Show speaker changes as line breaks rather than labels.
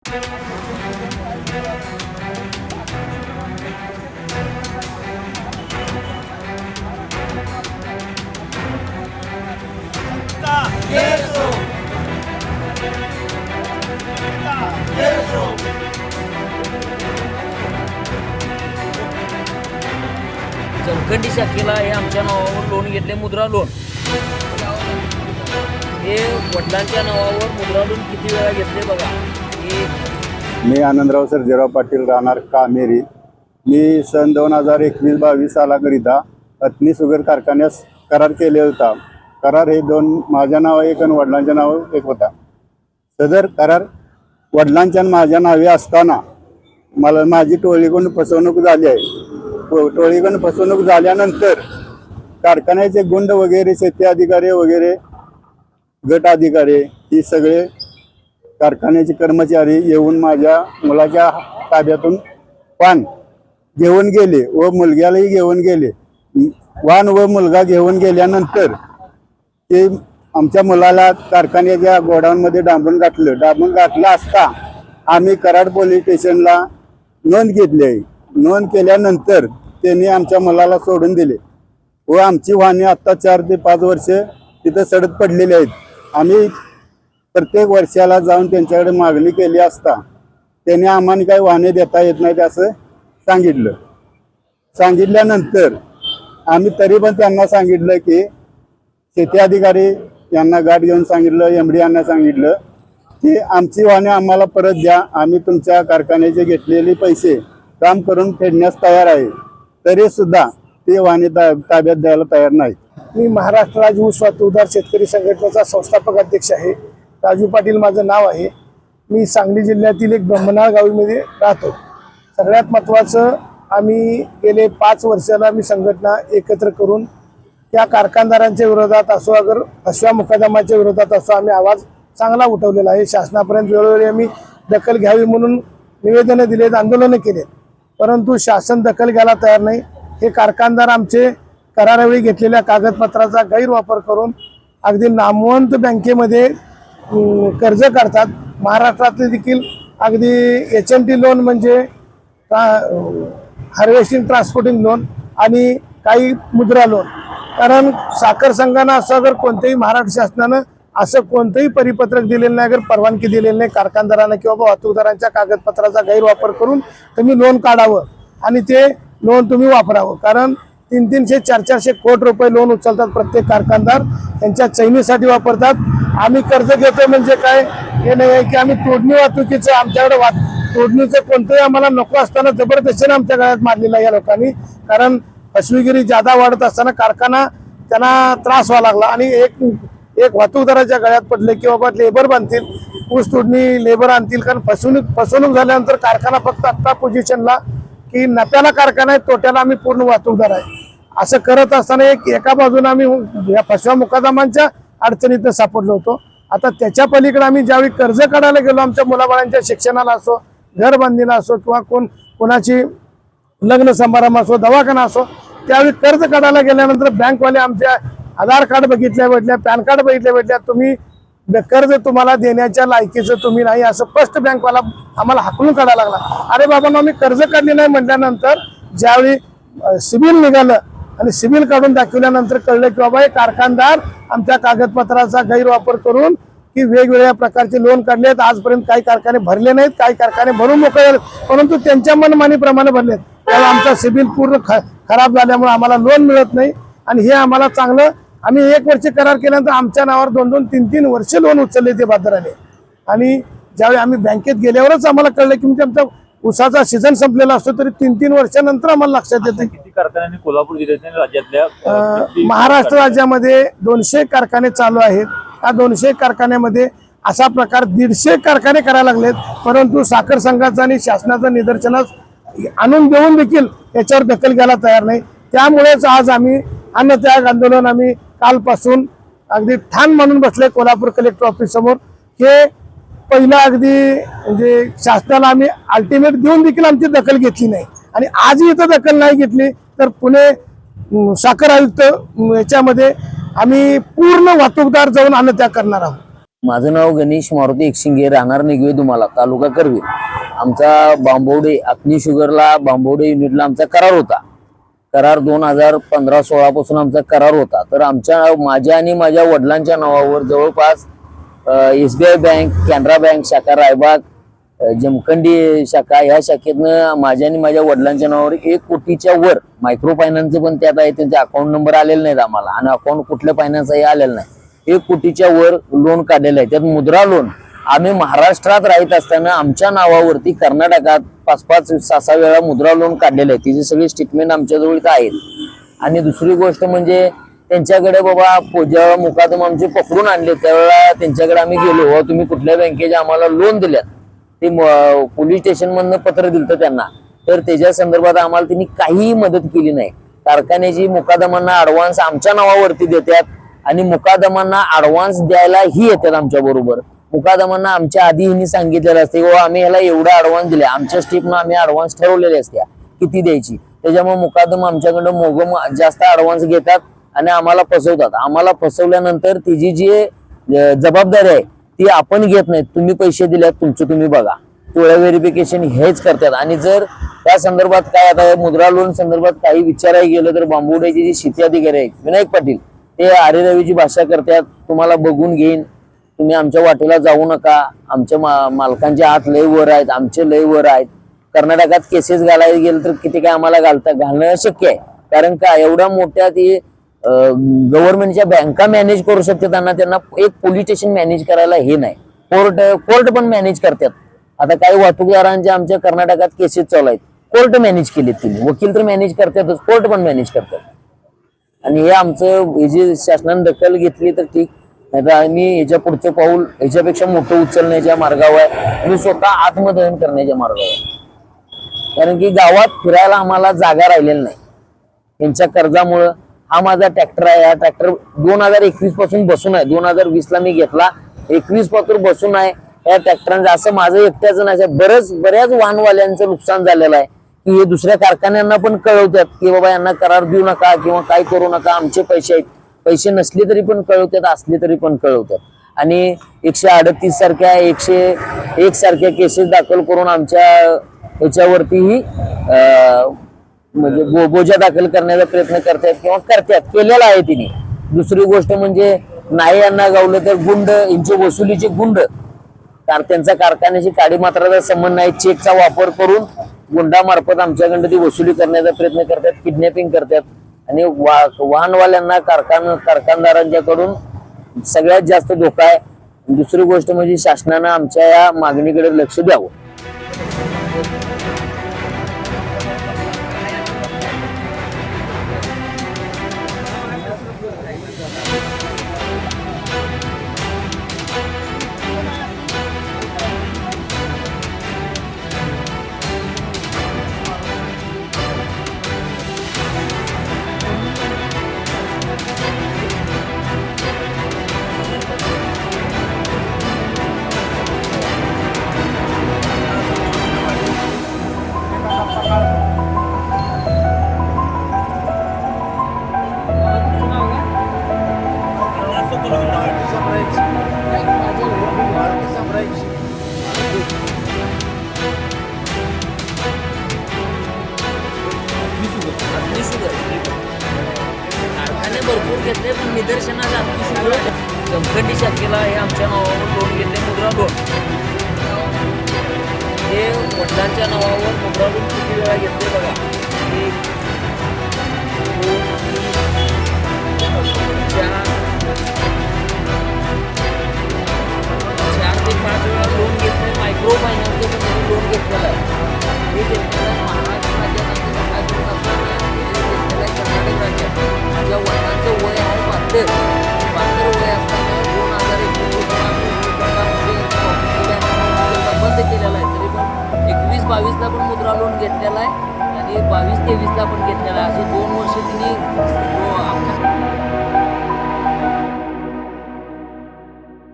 जमखंडी शाखेला हे आमच्या नावावर लोन घेतले, मुद्रा लोन. हे वडिलांच्या नावावर मुद्रा लोन किती वेळा घेतले बघा.
मी आनंदराव सर्जेराव पाटील, राहणार कामेरी. मी सन 2021-22 सालाकरिता अथनी शुगर कारखान्यास करार केले होता. करार हे दोन, माझ्या नावावर एक आणि वडिलांच्या नावावर एक होता. सदर करार वडिलांच्या माझ्या नावे असताना मला माझी टोळीकडून फसवणूक झाली आहे. टोळीकडून फसवणूक झाल्यानंतर कारखान्याचे गुंड वगैरे, शेती अधिकारी वगैरे, गट अधिकारी ही सगळे कारखान्याचे कर्मचारी येऊन माझ्या मुलाच्या ताब्यातून वाहन घेऊन गेले व मुलग्यालाही घेऊन गेले. वाहन व मुलगा घेऊन गेल्यानंतर ते आमच्या मुलाला कारखान्याच्या गोडाऊनमध्ये डांबून घातलं असता आम्ही कराड पोलीस स्टेशनला नोंद घेतली आहे. नोंद केल्यानंतर त्यांनी आमच्या मुलाला सोडून दिले व आमची वाहने आत्ता 4 ते 5 वर्ष तिथं सडत पडलेली आहेत. आम्ही प्रत्येक वर्षाला जाऊन त्यांच्याकडे मागणी केली असता त्यांनी आम्हाला काही वाहने देता येत नाहीत असं सांगितल्यानंतर आम्ही तरी पण त्यांना सांगितलं की शेती अधिकारी यांना गाठ घेऊन सांगितलं, MD यांना सांगितलं की आमची वाहने आम्हाला परत द्या, आम्ही तुमच्या कारखान्याचे घेतलेले पैसे काम करून फेडण्यास तयार आहे. तरी सुद्धा ते वाहने ताब्यात द्यायला तयार नाही.
मी महाराष्ट्र राज्य ऊस वाहतूकदार शेतकरी संघटनेचा संस्थापक अध्यक्ष आहे. राजू पाटील माझं नाव आहे. मी सांगली जिल्ह्यातील एक ब्रह्मनाळ गावीमध्ये राहतो. सगळ्यात महत्त्वाचं, आम्ही गेले 5 वर्षाला मी संघटना एकत्र करून त्या कारखानदारांच्या विरोधात असो, अगर फसव्या मुकदमाच्या विरोधात असो, आम्ही आवाज चांगला उठवलेला आहे. शासनापर्यंत वेळोवेळी आम्ही दखल घ्यावी म्हणून निवेदनं दिलेत, आंदोलनं केलेत, परंतु शासन दखल घ्यायला तयार नाही. हे कारखानदार आमचे करारावेळी घेतलेल्या कागदपत्राचा गैरवापर करून अगदी नामवंत बँकेमध्ये कर्ज काढतात. महाराष्ट्रातले देखील अगदी HMT लोन म्हणजे हार्वेस्टिंग ट्रान्सपोर्टिंग लोन आणि काही मुद्रा लोन. कारण साखर संघानं असं अगर कोणत्याही महाराष्ट्र शासनानं असं कोणतंही परिपत्रक दिलेलं नाही, अगर परवानगी दिलेली नाही कारखानदारांना किंवा वाहतूकदारांच्या कागदपत्राचा गैरवापर करून तुम्ही लोन काढावं आणि ते लोन तुम्ही वापरावं. कारण 300-400 400 कोटी रुपये लोन उचलतात प्रत्येक कारखानदार, त्यांच्या चैनीसाठी वापरतात. आम्ही कर्ज घेतो म्हणजे काय, हे नाही आहे की आम्ही तोडणी वाहतुकीचं, आमच्याकडे तोडणीचं कोणतंही आम्हाला नको असताना जबरदस्तीने आमच्या गळ्यात मारलेला या लोकांनी. कारण फसवेगिरी जादा वाढत असताना कारखाना त्यांना त्रास व्हावा लागला आणि एक वाहतूकदाराच्या गळ्यात पडले की बाबा लेबर बांधतील, ऊस तोडणी लेबर आणतील. कारण फसवणूक झाल्यानंतर कारखाना फक्त आत्ता पोझिशनला की नफ्याला कारखाना आहे, तोट्याला आम्ही पूर्ण वाहतूकदार आहे. असं करत असताना एका बाजूने आम्ही या फसव्या मुकदमांच्या अडचणीत सापडलो होतो. आता त्याच्या पलीकडे आम्ही ज्यावेळी कर्ज काढायला गेलो, आमच्या मुलाबाळांच्या शिक्षणाला असो, घर बांधणीला असो किंवा कोणाची लग्न समारंभ असो, दवाखाना असो, त्यावेळी कर्ज काढायला गेल्यानंतर बँकवाले आमच्या आधार कार्ड भेटल्या, पॅन कार्ड भेटल्या, तुम्ही कर्ज तुम्हाला देण्याच्या लायकीचं तुम्ही नाही, असं फर्स्ट बँकवाला आम्हाला हाकलून काढायला लागला. अरे बाबा, आम्ही कर्ज काढले नाही म्हटल्यानंतर ज्यावेळी सिबिल निघालं आणि सिबिल काढून दाखवल्यानंतर कळलं की बाबा हे कारखानदार आमच्या कागदपत्राचा गैरवापर करून की वेगवेगळ्या प्रकारचे लोन काढलेत. आजपर्यंत काही कारखाने भरले नाहीत, काही कारखाने भरून मोकळे झालेत, परंतु त्यांच्या मनमानीप्रमाणे भरलेत. त्यामुळे आमचा सिबिल पूर्ण खराब झाल्यामुळे आम्हाला लोन मिळत नाही. आणि हे आम्हाला चांगलं, आम्ही 1 वर्ष करार केल्यानंतर आमच्या नावावर 2-2, 3-3 वर्ष लोन उचलले ते बाजाराने. आणि ज्यावेळी आम्ही बँकेत गेल्यावरच आम्हाला कळलं की म्हणजे आमचा ऊसाचा सीझन संपलेला असतो तरी 3-3 वर्षानंतर आम्हाला लक्षात येतं.
किती कारखान्यांनी कोल्हापूर जिल्ह्यातील राज्यातल्या
महाराष्ट्र राज्यामध्ये 200 कारखाने चालू आहेत. या 200 कारखान्यामध्ये असा प्रकार 150 कारखाने करायला लागलेत, परंतु साखर संघाचा आणि शासनाचं निदर्शनास आणून देऊन देखील याच्यावर दखल घ्यायला तयार नाही. त्यामुळेच आज आम्ही अन्नत्याग आंदोलन आम्ही कालपासून अगदी ठाण म्हणून बसले कोल्हापूर कलेक्टर ऑफिस समोर. हे पहिला अगदी म्हणजे शासनाला आम्ही अल्टिमेट देऊन देखील आमची दखल घेतली नाही आणि आजही इथं दखल नाही घेतली तर पुणे साखर आयुक्त याच्यामध्ये आम्ही पूर्ण वाहतूकदार जाऊन अन्नत्याग करणार आहोत.
माझं नाव गणेश मारुती एकशिंगे, राहणार निगवे तुम्हाला तालुका करवीर. आमचा बांबवडे अग्नी शुगरला बांबवडे युनिटला आमचा करार होता. करार 2015-16 पासून आमचा करार होता. तर माझ्या आणि माझ्या वडिलांच्या नावावर जवळपास SBI बँक, कॅनरा बँक शाखा रायबाग, जमखंडी शाखा ह्या शाखेतनं माझ्या आणि माझ्या वडिलांच्या नावावर 1 कोटीच्या वर मायक्रो फायनान्स पण त्यात आहे. त्यांचे अकाउंट नंबर आलेले नाहीत आम्हाला आणि अकाउंट कुठल्या फायनान्सही आलेलं नाही. 1 कोटीच्या वर लोन काढलेलं आहे. त्यात मुद्रा लोन आम्ही महाराष्ट्रात राहत असताना आमच्या नावावरती कर्नाटकात 5-5, 6-6 वेळा मुद्रा लोन काढलेलं आहे. तिचे सगळे स्टेटमेंट आमच्याजवळ इथं आहेत. आणि दुसरी गोष्ट म्हणजे त्यांच्याकडे बाबा जेव्हा मुकादम आमचे पकडून आणले त्यावेळेला त्यांच्याकडे आम्ही गेलो, हो तुम्ही कुठल्या बँकेचे आम्हाला लोन दिल्यात, ते पोलीस स्टेशन मधनं पत्र दिलं त्यांना, तर त्याच्या संदर्भात आम्हाला त्यांनी काहीही मदत केली नाही. कारखान्याची मुकादमांना ऍडव्हान्स आमच्या नावावरती देतात आणि मुकादमांना ऍडव्हान्स द्यायला ही येतात आमच्या बरोबर. मुकादमांना आमच्या आधी हिनी सांगितलेलं असते हो आम्ही ह्याला एवढा ऍडव्हान्स दिला, आमच्या स्टेपनं आम्ही ऍडव्हान्स ठरवलेले असत्या किती द्यायची. त्याच्यामुळे मुकादम आमच्याकडं मोगम जास्त ऍडव्हान्स घेतात आणि आम्हाला फसवतात. आम्हाला फसवल्यानंतर तिची जी जबाबदारी आहे ती आपण घेत नाहीत. तुम्ही पैसे दिल्यात तुमचं तुम्ही बघा, टोळ्या व्हेरिफिकेशन हेच करतात. आणि जर त्या संदर्भात काय आता मुद्रा लोन संदर्भात काही विचारायला गेलं तर बांबवड्याचे जे शेती अधिकारी आहेत विनायक पाटील ते आरे रवीची भाषा करतात, तुम्हाला बघून घेईन, तुम्ही आमच्या वाटेला जाऊ नका, आमच्या मालकांचे हात लय वर आहेत, आमचे लय वर आहेत. कर्नाटकात केसेस घालायला गेलं तर किती काय आम्हाला घालणं शक्य आहे. कारण का एवढ्या मोठ्या ती गव्हर्नमेंटच्या बँका मॅनेज करू शकते, त्यांना एक पोलीस स्टेशन मॅनेज करायला हे नाही. कोर्ट पण मॅनेज करतात. आता काही वाहतूकदारांच्या आमच्या कर्नाटकात केसेस चालू आहेत, कोर्ट मॅनेज केलेत त्यांनी. वकील तर मॅनेज करतातच, कोर्ट पण मॅनेज करतात. आणि हे आमचं हे जे शासनाने दखल घेतली तर ठीक, नाही तर आम्ही याच्या पुढचं पाऊल ह्याच्यापेक्षा मोठं उचलण्याच्या मार्गावर आहे. मी स्वतः आत्मदहन करण्याच्या मार्गावर आहे. कारण की गावात फिरायला आम्हाला जागा राहिलेली नाही यांच्या कर्जामुळं. हा माझा ट्रॅक्टर आहे, हा ट्रॅक्टर 2021 पासून बसून आहे. 2020 ला मी घेतला, 21 पासून बसून आहे या ट्रॅक्टरांचं. असं माझं एकट्याचं नाही, बऱ्याच वाहनवाल्यांचं नुकसान झालेलं आहे की हे दुसऱ्या कारखान्यांना पण कळवतात की बाबा यांना करार देऊ नका किंवा काय करू नका, आमचे पैसे आहेत. पैसे नसले तरी पण कळवतात, असले तरी पण कळवतात. आणि 138 सारख्या 101 सारख्या केसेस दाखल करून आमच्या ह्याच्यावरतीही म्हणजे बोजा दाखल करण्याचा प्रयत्न करतात किंवा केलेला आहे तिने. दुसरी गोष्ट म्हणजे नाही यांना गावलं तर गुंड, यांचे वसुलीचे गुंड, त्यांचा कारखान्याची काडी मात्राचा संबंध नाही, चेकचा वापर करून गुंडामार्फत आमच्याकडे ती वसुली करण्याचा प्रयत्न करतात, किडनॅपिंग करतात. आणि वाहनवाल्यांना कारखानदारांच्याकडून सगळ्यात जास्त धोका आहे. दुसरी गोष्ट म्हणजे शासनानं आमच्या या मागणीकडे लक्ष द्यावं.
कारखाने भरपूर घेतले पण निदर्शनाला जमखंडी शाखेला हे आमच्या नावावर लोन घेतले, मुद्रा लोन. हे वडिलांच्या नावावर मुद्रा लोन किती वेळा घेतले बघा. 4 ते 5 वेळा लोन घेतले. मायक्रो फायनान्सचं पण त्यांनी लोन घेतलेलं आहे. हे घेतलेलं आहे महाराष्ट्र राज्यात असताना हे घेतलेलं आहे कर्नाटक राज्यात. माझ्या वडिलांचं वय आहे 72 वय असताना 2021 बंद केलेला आहे. तरी पण 21-22 ला पण मुद्रा लोन घेतलेला आहे आणि 22-23 ला पण घेतलेला आहे. असे 2 वर्ष तिने